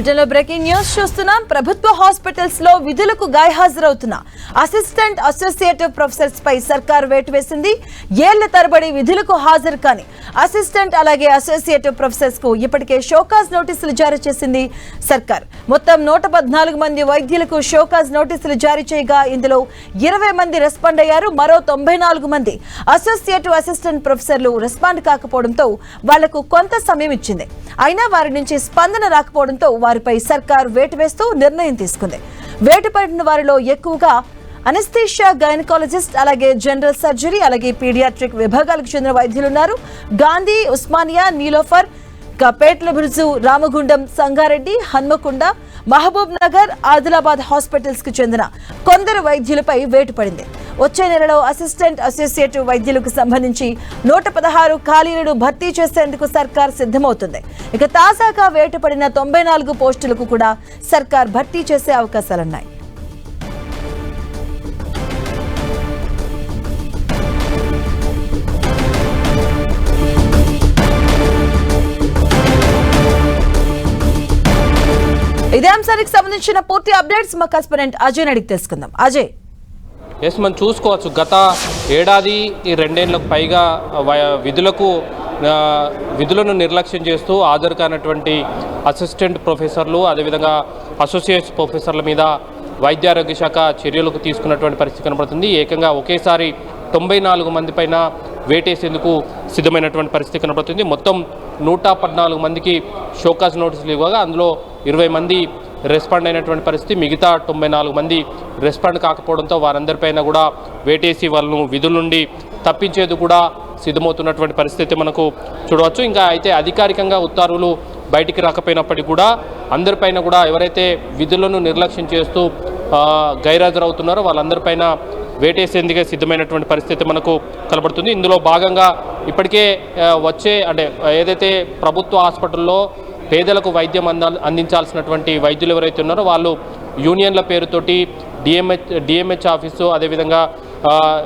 బులెటిన్లో breaking news చూస్తున్నాం. ప్రభుత్వ హాస్పిటల్స్ లో విధులకు గైహాజరవుతున్న అసిస్టెంట్ అసోసియేటివ్ ప్రొఫెసర్స్ పై సర్కార్ వేటు వేసింది. ఏళ్ల తరబడి విధులకు హాజరు కాని అసిస్టెంట్ అలాగే అసోసియేటివ్ ప్రొఫెసర్స్ కు ఇప్పటికే షోకాజ్ నోటీసులు జారీ చేసింది సర్కార్. మొత్తం 114 మంది వైద్యులకు షోకాజ్ నోటీసులు జారీ చేయగా ఇందులో 20 మంది రెస్పాండ్ అయ్యారు. మరో 94 మంది అసోసియేటివ్ అసిస్టెంట్ ప్రొఫెసర్లు రెస్పాండ్ కాకపోవడంతో వాళ్లకు కొంత సమయం ఇచ్చింది. అయినా వారి నుంచి స్పందన రాకపోవడంతో వారిపై సర్కార్ వేటు వేస్తూ నిర్ణయం తీసుకుంది. వేటు పడిన వారిలో ఎక్కువగా అనస్థీషియా, గైనకాలజిస్ట్, అలాగే జనరల్ సర్జరీ, అలాగే పీడియాట్రిక్ విభాగాలకు చెందిన వైద్యులున్నారు. గాంధీ, ఉస్మానియా, నీలోఫర్, పేట్ల బురుజు, రామగుండం, సంగారెడ్డి, హన్మకొండ, మహబూబ్ నగర్, ఆదిలాబాద్ హాస్పిటల్స్ కు చెందిన కొందరు వైద్యులపై వేటు పడింది. వచ్చే నెలలో అసిస్టెంట్ అసోసియేటివ్ వైద్యులకు సంబంధించి 116 ఖాళీలను భర్తీ చేసేందుకు సర్కార్ సిద్ధమవుతుంది. ఇక తాజాగా వేటు పడిన 94 పోస్టులకు కూడా సర్కార్ భర్తీ చేసే అవకాశాలున్నాయి. ఇదే అంశానికి సంబంధించిన పూర్తి అప్డేట్స్ మా కరెస్పాండెంట్ అజయ్ అడిగి తెలుసుకుందాం. అజయ్, మనం చూసుకోవచ్చు, గత ఏడాది ఈ 2 ఏళ్లకు పైగా విధులను నిర్లక్ష్యం చేస్తూ హాజరు కానటువంటి అసిస్టెంట్ ప్రొఫెసర్లు, అదేవిధంగా అసోసియేట్ ప్రొఫెసర్ల మీద వైద్యారోగ్య శాఖ చర్యలకు తీసుకున్నటువంటి పరిస్థితి కనబడుతుంది. ఏకంగా ఒకేసారి 94 మంది పైన వేటేసేందుకు సిద్ధమైనటువంటి పరిస్థితి కనబడుతుంది. మొత్తం 114 మందికి షోకాజ్ నోటీసులు ఇవ్వగా అందులో 20 మంది రెస్పాండ్ అయినటువంటి పరిస్థితి. మిగతా 94 మంది రెస్పాండ్ కాకపోవడంతో వారందరిపైన కూడా వేటేసి వాళ్ళను విధుల నుండి తప్పించేందుకు కూడా సిద్ధమవుతున్నటువంటి పరిస్థితి మనకు చూడవచ్చు. ఇంకా అయితే అధికారికంగా ఉత్తర్వులు బయటికి రాకపోయినప్పటికీ కూడా అందరిపైన కూడా ఎవరైతే విధులను నిర్లక్ష్యం చేస్తూ గైరాజరవుతున్నారో వాళ్ళందరిపైన వేటేసేందుకే సిద్ధమైనటువంటి పరిస్థితి మనకు కనబడుతుంది. ఇందులో భాగంగా ఇప్పటికే ఏదైతే ప్రభుత్వ హాస్పిటల్లో పేదలకు వైద్యం అందించాల్సినటువంటి వైద్యులు ఎవరైతే ఉన్నారో వాళ్ళు యూనియన్ల పేరుతోటి డిఎంహెచ్ ఆఫీసు, అదేవిధంగా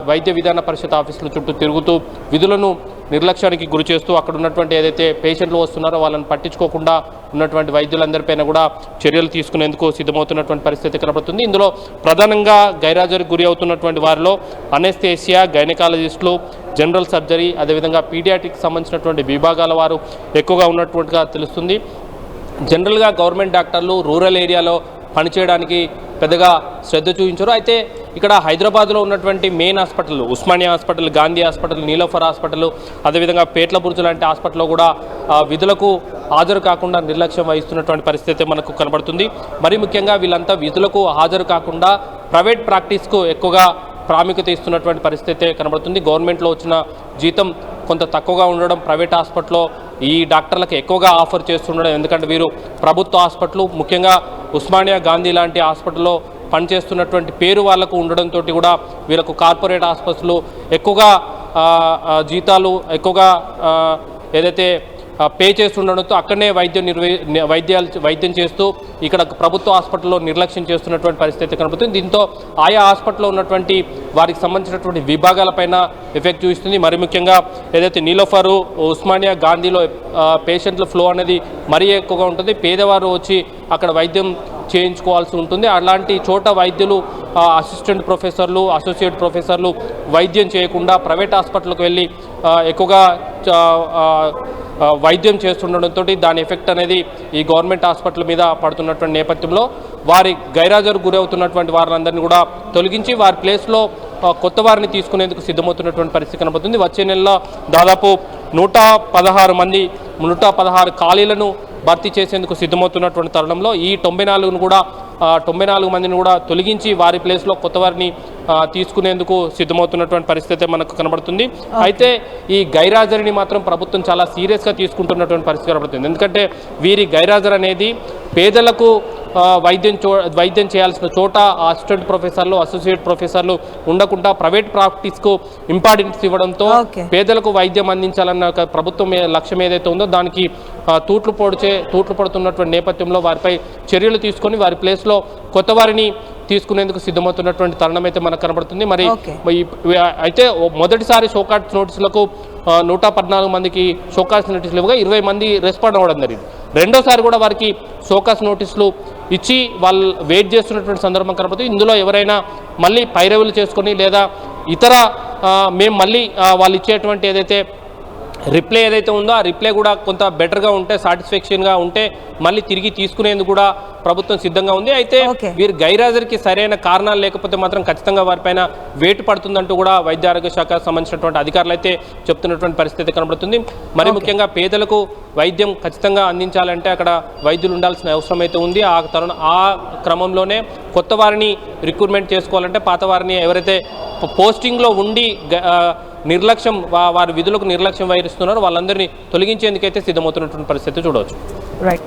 వైద్య విధాన పరిషత్ ఆఫీసుల చుట్టూ తిరుగుతూ విధులను నిర్లక్ష్యానికి గురి చేస్తూ అక్కడ ఉన్నటువంటి ఏదైతే పేషెంట్లు వస్తున్నారో వాళ్ళని పట్టించుకోకుండా ఉన్నటువంటి వైద్యులందరిపైన కూడా చర్యలు తీసుకునేందుకు సిద్ధమవుతున్నటువంటి పరిస్థితి కనబడుతుంది. ఇందులో ప్రధానంగా గైరాజరికి గురి అవుతున్నటువంటి వారిలో అనెస్థేసియా, గైనకాలజిస్టులు, జనరల్ సర్జరీ, అదేవిధంగా పీడియాట్రిక్ సంబంధించినటువంటి విభాగాల వారు ఎక్కువగా ఉన్నట్టుగా తెలుస్తుంది. జనరల్గా గవర్నమెంట్ డాక్టర్లు రూరల్ ఏరియాలో పనిచేయడానికి పెద్దగా శ్రద్ధ చూపించారు. అయితే ఇక్కడ హైదరాబాద్లో ఉన్నటువంటి main hospital, Osmania hospital, Gandhi hospital, Niloufer hospital, అదేవిధంగా పేట్ల బురుజు లాంటి హాస్పిటల్లో కూడా విధులకు హాజరు కాకుండా నిర్లక్ష్యం వహిస్తున్నటువంటి పరిస్థితి మనకు కనబడుతుంది. మరి ముఖ్యంగా వీళ్ళంతా విధులకు హాజరు కాకుండా ప్రైవేట్ ప్రాక్టీస్కు ఎక్కువగా ప్రాముఖ్యత ఇస్తున్నటువంటి పరిస్థితి కనబడుతుంది. గవర్నమెంట్లో వచ్చిన జీతం కొంత తక్కువగా ఉండడం, ప్రైవేట్ హాస్పిటల్లో ఈ డాక్టర్లకు ఎక్కువగా ఆఫర్ చేస్తుండడం, ఎందుకంటే వీరు ప్రభుత్వ హాస్పిటల్, ముఖ్యంగా ఉస్మానియా, గాంధీ లాంటి హాస్పిటల్లో పనిచేస్తున్నటువంటి పేరు వాళ్లకు ఉండడంతో కూడా వీళ్ళకు కార్పొరేట్ హాస్పిటల్ ఎక్కువగా జీతాలు ఎక్కువగా ఏదైతే పే చేస్తుండడంతో అక్కడనే వైద్యం చేస్తూ ఇక్కడ ప్రభుత్వ హాస్పిటల్లో నిర్లక్ష్యం చేస్తున్నటువంటి పరిస్థితి కనబడుతుంది. దీంతో ఆయా హాస్పిటల్లో ఉన్నటువంటి వారికి సంబంధించినటువంటి విభాగాలపైన ఎఫెక్ట్ చూపిస్తుంది. మరి ముఖ్యంగా ఏదైతే నీలోఫరు, ఉస్మానియా, గాంధీలో పేషెంట్ల ఫ్లో అనేది మరీ ఎక్కువగా ఉంటుంది. పేదవారు వచ్చి అక్కడ వైద్యం చేయించుకోవాల్సి ఉంటుంది. అలాంటి చోట వైద్యులు, అసిస్టెంట్ ప్రొఫెసర్లు, అసోసియేట్ ప్రొఫెసర్లు వైద్యం చేయకుండా ప్రైవేట్ హాస్పిటల్కి వెళ్ళి ఎక్కువగా వైద్యం చేస్తుండడంతో దాని ఎఫెక్ట్ అనేది ఈ గవర్నమెంట్ హాస్పిటల్ మీద పడుతున్నటువంటి నేపథ్యంలో వారి గైరాజరు గురవుతున్నటువంటి వారందరినీ కూడా తొలగించి వారి ప్లేస్లో కొత్త వారిని తీసుకునేందుకు సిద్ధమవుతున్నటువంటి పరిస్థితి కనబడుతుంది. వచ్చే నెలలో దాదాపు 116 ఖాళీలను భర్తీ చేసేందుకు సిద్ధమవుతున్నటువంటి తరుణంలో ఈ 94 మందిని కూడా తొలగించి వారి ప్లేస్లో కొత్త వారిని తీసుకునేందుకు సిద్ధమవుతున్నటువంటి పరిస్థితి మనకు కనబడుతుంది. అయితే ఈ గైరాజరిని మాత్రం ప్రభుత్వం చాలా సీరియస్గా తీసుకుంటున్నటువంటి పరిస్థితి కనబడుతుంది. ఎందుకంటే వీరి గైరాజర్ అనేది పేదలకు వైద్యం చేయాల్సిన చోట అసిస్టెంట్ ప్రొఫెసర్లు, అసోసియేట్ ప్రొఫెసర్లు ఉండకుండా ప్రైవేట్ ప్రాక్టీస్కు ఇంపార్టెన్స్ ఇవ్వడంతో పేదలకు వైద్యం అందించాలన్న ప్రభుత్వం లక్ష్యం ఏదైతే ఉందో దానికి తూట్లు పడుతున్నటువంటి నేపథ్యంలో వారిపై చర్యలు తీసుకొని వారి ప్లేస్లో కొత్త వారిని తీసుకునేందుకు సిద్ధమవుతున్నటువంటి తరుణం అయితే మనకు కనబడుతుంది. మరి అయితే మొదటిసారి షోకాజ్ నోటీసులకు 114 మందికి షోకాస్ నోటీసులు ఇవ్వగా 20 మంది రెస్పాండ్ అవ్వడం జరిగింది. రెండోసారి కూడా వారికి షోకాస్ నోటీసులు ఇచ్చి వాళ్ళు వెయిట్ చేస్తున్నటువంటి సందర్భం కనబడుతుంది. ఇందులో ఎవరైనా మళ్ళీ పైరవులు చేసుకొని లేదా ఇతర మేము మళ్ళీ వాళ్ళు ఇచ్చేటువంటి ఏదైతే రిప్లై ఏదైతే ఉందో ఆ రిప్లై కూడా కొంత బెటర్గా ఉంటే సాటిస్ఫాక్షన్గా ఉంటే మళ్ళీ తిరిగి తీసుకునేందుకు కూడా ప్రభుత్వం సిద్ధంగా ఉంది. అయితే వీరి గైర్హాజరుకి సరైన కారణాలు లేకపోతే మాత్రం ఖచ్చితంగా వారిపైన వేటు పడుతుందంటూ కూడా వైద్య ఆరోగ్య శాఖకు సంబంధించినటువంటి అధికారులు అయితే చెప్తున్నటువంటి పరిస్థితి కనబడుతుంది. మరి ముఖ్యంగా పేదలకు వైద్యం ఖచ్చితంగా అందించాలంటే అక్కడ వైద్యులు ఉండాల్సిన అవసరం అయితే ఉంది. ఆ క్రమంలోనే కొత్త వారిని రిక్రూట్మెంట్ చేసుకోవాలంటే పాత వారిని ఎవరైతే పోస్టింగ్లో ఉండి నిర్లక్ష్యం వారి విధులకు నిర్లక్ష్యం వహిస్తున్నారో వాళ్ళందరినీ తొలగించేందుకైతే సిద్ధమవుతున్నటువంటి పరిస్థితి చూడవచ్చు. రైట్.